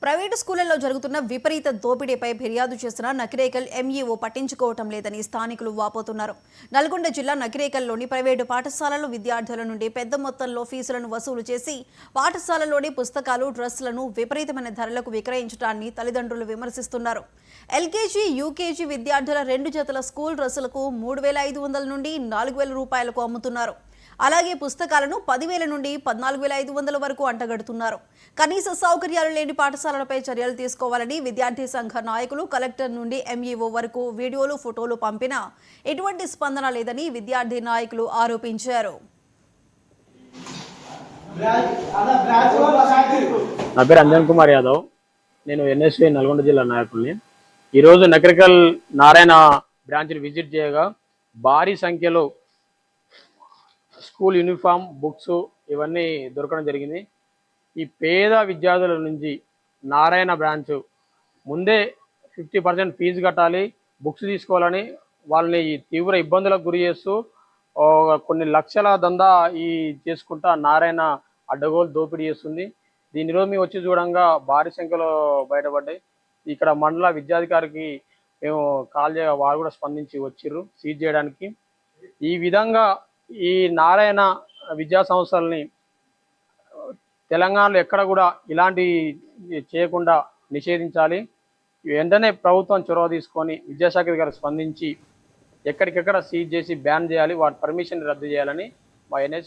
Private స్కూళ్లలో జరుగుతున్న విపరీత దోపిడీపై ఫిర్యాదు చేసిన నకిరేకల్ ఎంఈఓ పట్టించుకోవటం లేదని స్థానికులు వాపోతున్నారు. నల్గొండ జిల్లా నకిరేకల్లోని ప్రైవేటు పాఠశాలలు విద్యార్థుల నుండి పెద్ద మొత్తంలో ఫీజులను వసూలు చేసి పాఠశాలలోని పుస్తకాలు, డ్రెస్సులను విపరీతమైన ధరలకు విక్రయించడాన్ని తల్లిదండ్రులు విమర్శిస్తున్నారు. ఎల్కేజీ, యూకేజీ విద్యార్థుల 2 జతల స్కూల్ డ్రెస్సులకు 3,500 నుండి 4,000 రూపాయలకు అమ్ముతున్నారు. అలాగే పుస్తకాలను 10,000 నుండి 14,500 వరకు అంటగడుతున్నారు. కనీస సౌకర్యాలు లేని పాఠశాలలపై చర్యలు తీసుకోవాలని విద్యార్థి సంఘ నాయకులు కలెక్టర్ నుండి ఎంఈఓ వరకు వీడియోలు, ఫోటోలు పంపినా ఎటువంటి స్పందన లేదని విద్యార్థి నాయకులు ఆరోపించారు. నా పేరు అంజన్ కుమార్ యాదవ్. నేను ఎన్ఎస్ఏ నల్గొండ జిల్లా నాయకుల్ని. ఈరోజు నకరికల్ నారాయణ బ్రాంచ్ని విజిట్ చేయగా భారీ సంఖ్యలో స్కూల్ యూనిఫామ్, బుక్స్ ఇవన్నీ దొరకడం జరిగింది. ఈ పేద విద్యార్థుల నుంచి నారాయణ బ్రాంచ్ ముందే 50% ఫీజు కట్టాలి, బుక్స్ తీసుకోవాలని వాళ్ళని తీవ్ర ఇబ్బందులకు గురి చేస్తూ కొన్ని లక్షల దందా చేసుకుంటా నారాయణ అడ్డగోలు దోపిడీ చేస్తుంది. దీని రోజు మేము వచ్చి చూడంగా భారీ సంఖ్యలో బయటపడ్డాయి. ఇక్కడ మండల విద్యాధికారికి మేము కాల్ చేయగా వారు కూడా స్పందించి వచ్చిర్రు సీజ్ చేయడానికి. ఈ విధంగా ఈ నారాయణ విద్యా సంస్థలని తెలంగాణలో ఎక్కడ కూడా ఇలాంటి చేయకుండా నిషేధించాలి. వెంటనే ప్రభుత్వం చొరవ తీసుకొని విద్యాశాఖ గారు స్పందించి ఎక్కడికెక్కడ సీజ్ చేసి బ్యాన్ చేయాలి, వాటి పర్మిషన్ రద్దు చేయాలని మా ఎన్ఎస్